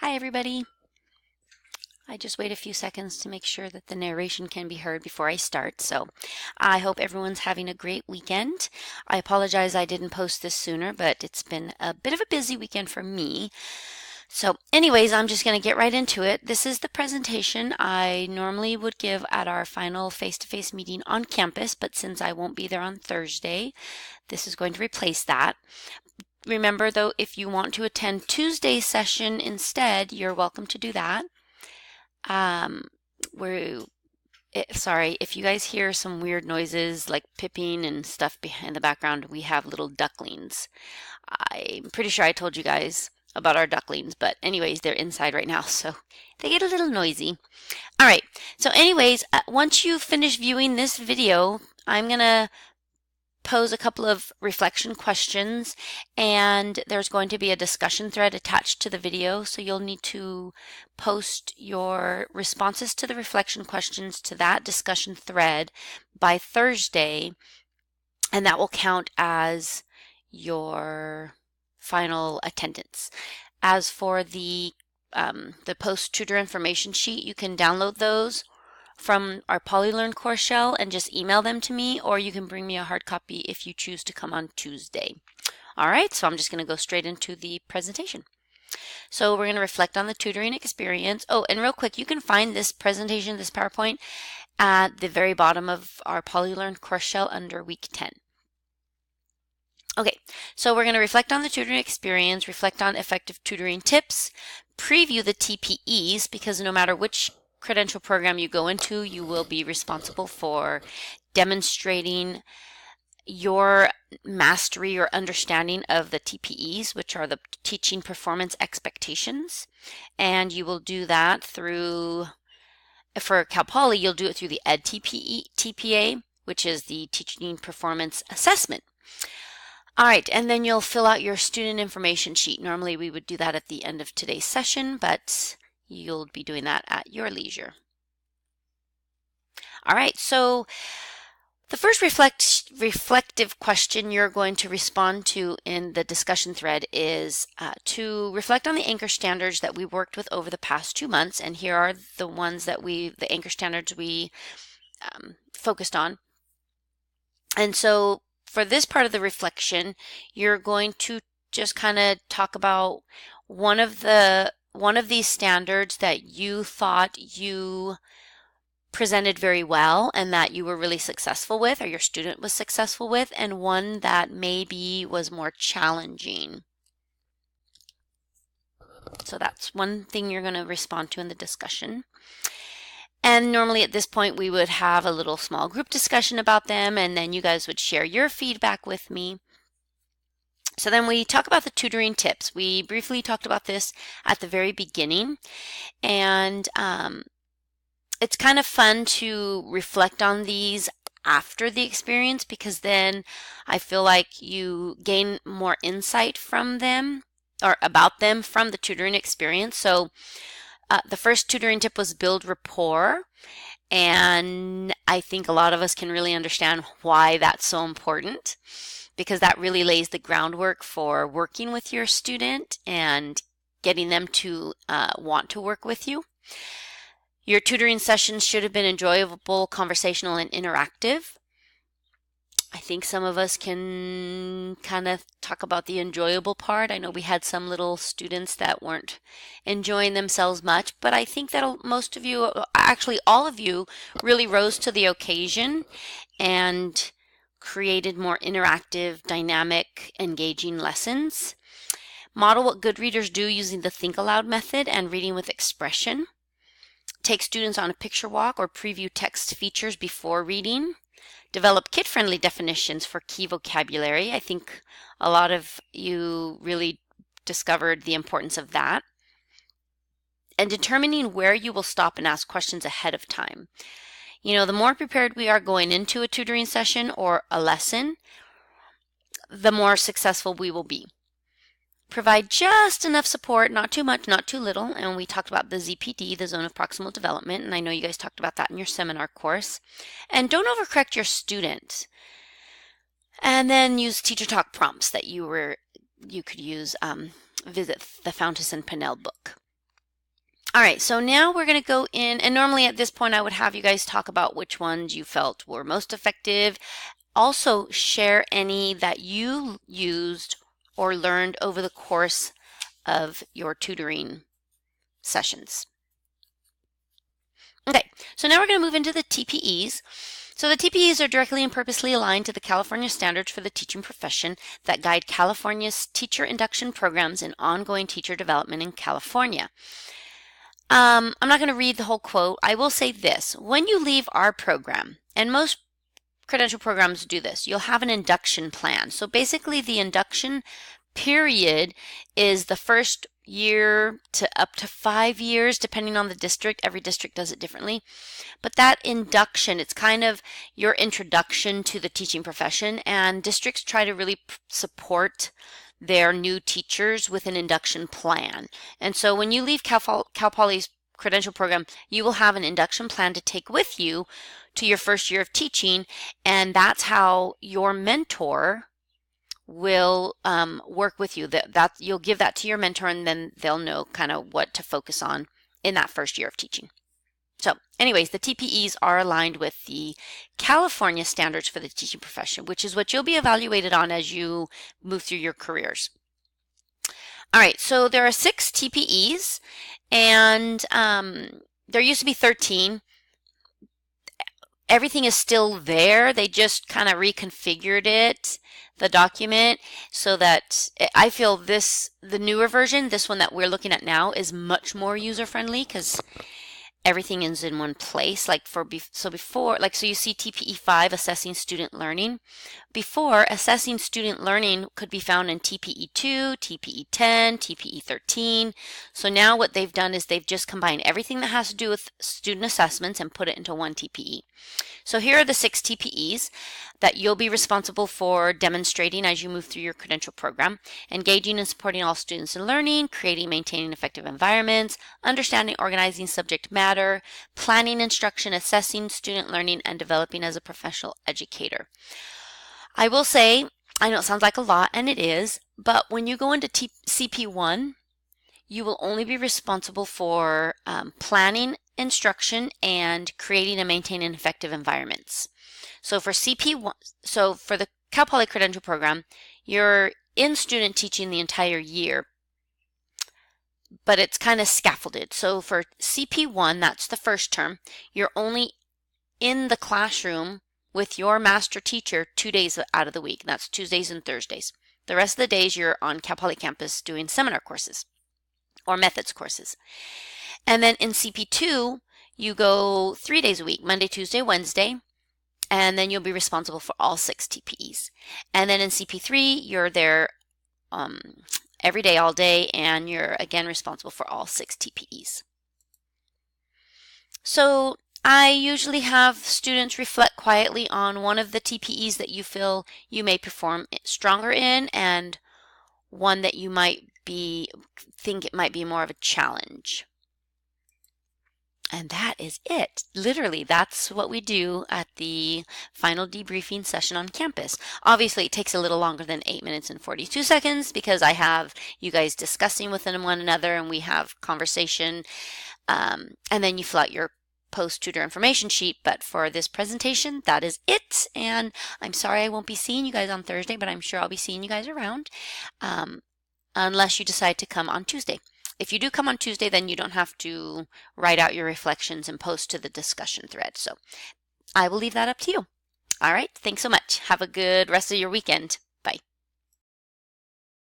Hi everybody. I just wait a few seconds to make sure that the narration can be heard before I start. So I hope everyone's having a great weekend. I apologize I didn't post this sooner, but it's been a bit of a busy weekend for me. So anyways, I'm just going to get right into it. This is the presentation I normally would give at our final face-to-face meeting on campus, but since I won't be there on Thursday, this is going to replace that. Remember though, if you want to attend Tuesday's session instead, you're welcome to do that. We're Sorry if you guys hear some weird noises like pipping and stuff behind the background. We have little ducklings. I'm pretty sure I told you guys about our ducklings, but anyways, they're inside right now, so they get a little noisy. All right, so anyways, once you finish viewing this video, I'm gonna pose a couple of reflection questions, and there's going to be a discussion thread attached to the video, so you'll need to post your responses to the reflection questions to that discussion thread by Thursday, and that will count as your final attendance. As for the post-tutor information sheet, you can download those from our PolyLearn course shell and just email them to me, or you can bring me a hard copy if you choose to come on Tuesday. All right, so I'm just going to go straight into the presentation. So we're going to reflect on the tutoring experience. Oh, and real quick, you can find this presentation, this PowerPoint, at the very bottom of our PolyLearn course shell under week 10. Okay, so we're going to reflect on the tutoring experience, reflect on effective tutoring tips, preview the TPEs, because no matter which credential program you go into, you will be responsible for demonstrating your mastery or understanding of the TPEs, which are the teaching performance expectations. And you will do that through, for Cal Poly, you'll do it through the TPA, which is the teaching performance assessment. All right, and then you'll fill out your student information sheet. Normally we would do that at the end of today's session, but you'll be doing that at your leisure. All right, so the first reflective question you're going to respond to in the discussion thread is to reflect on the anchor standards that we worked with over the past 2 months, and here are the ones that the anchor standards we focused on. And so for this part of the reflection, you're going to just kind of talk about one of these standards that you thought you presented very well and that you were really successful with, or your student was successful with, and one that maybe was more challenging. So that's one thing you're going to respond to in the discussion. And normally at this point we would have a little small group discussion about them, and then you guys would share your feedback with me. So then we talk about the tutoring tips. We briefly talked about this at the very beginning, and it's kind of fun to reflect on these after the experience, because then I feel like you gain more insight from them or about them from the tutoring experience. So the first tutoring tip was build rapport, and I think a lot of us can really understand why that's so important, because that really lays the groundwork for working with your student and getting them to want to work with you. Your tutoring sessions should have been enjoyable, conversational, and interactive. I think some of us can kind of talk about the enjoyable part. I know we had some little students that weren't enjoying themselves much, but I think that most of you, actually all of you, really rose to the occasion and created more interactive, dynamic, engaging lessons. Model what good readers do using the Think Aloud method and reading with expression. Take students on a picture walk or preview text features before reading. Develop kid-friendly definitions for key vocabulary. I think a lot of you really discovered the importance of that. And determining where you will stop and ask questions ahead of time. You know, the more prepared we are going into a tutoring session or a lesson, the more successful we will be. Provide just enough support, not too much, not too little. And we talked about the ZPD, the Zone of Proximal Development, and I know you guys talked about that in your seminar course. And don't overcorrect your student. And then use teacher talk prompts that you could use. Visit the Fountas and Pinnell book. All right, so now we're going to go in, and normally at this point I would have you guys talk about which ones you felt were most effective. Also share any that you used or learned over the course of your tutoring sessions. Okay, so now we're going to move into the TPEs. So the TPEs are directly and purposely aligned to the California standards for the teaching profession that guide California's teacher induction programs and ongoing teacher development in California. I'm not going to read the whole quote. I will say this. When you leave our program, and most credential programs do this, you'll have an induction plan. So basically the induction period is the first year to up to 5 years, depending on the district. Every district does it differently. But that induction, it's kind of your introduction to the teaching profession, and districts try to really support their new teachers with an induction plan. And so when you leave Cal Poly's credential program, you will have an induction plan to take with you to your first year of teaching, and that's how your mentor will work with you. That you'll give that to your mentor, and then they'll know kind of what to focus on in that first year of teaching. So anyways, the TPEs are aligned with the California standards for the teaching profession, which is what you'll be evaluated on as you move through your careers. All right, so there are 6 TPEs, and there used to be 13. Everything is still there. They just kind of reconfigured it, the document, so that I feel the newer version, this one that we're looking at now, is much more user-friendly because everything is in one place. So you see TPE 5, assessing student learning. Before, assessing student learning could be found in TPE 2, TPE 10, TPE 13. So now what they've done is they've just combined everything that has to do with student assessments and put it into one TPE. So here are the 6 TPEs that you'll be responsible for demonstrating as you move through your credential program: engaging and supporting all students in learning, creating, maintaining effective environments, understanding, organizing subject matter, planning instruction, assessing student learning, and developing as a professional educator. I will say, I know it sounds like a lot, and it is, but when you go into CP1, you will only be responsible for planning instruction and creating and maintaining effective environments. So for CP1, so for the Cal Poly Credential Program, you're in student teaching the entire year, but it's kind of scaffolded. So for CP1, that's the first term, you're only in the classroom with your master teacher 2 days out of the week. That's Tuesdays and Thursdays. The rest of the days you're on Cal Poly campus doing seminar courses or methods courses. And then in CP2, you go 3 days a week, Monday, Tuesday, Wednesday, and then you'll be responsible for all 6 TPEs. And then in CP3, you're there every day, all day, and you're again responsible for all 6 TPEs. So I usually have students reflect quietly on one of the TPEs that you feel you may perform stronger in, and one that you might think it might be more of a challenge. And that is it. Literally, that's what we do at the final debriefing session on campus. Obviously, it takes a little longer than 8 minutes and 42 seconds because I have you guys discussing with one another, and we have conversation, and then you fill out your post-tutor information sheet. But for this presentation, that is it. And I'm sorry I won't be seeing you guys on Thursday, but I'm sure I'll be seeing you guys around, unless you decide to come on Tuesday. If you do come on Tuesday, then you don't have to write out your reflections and post to the discussion thread. So I will leave that up to you. All right. Thanks so much. Have a good rest of your weekend.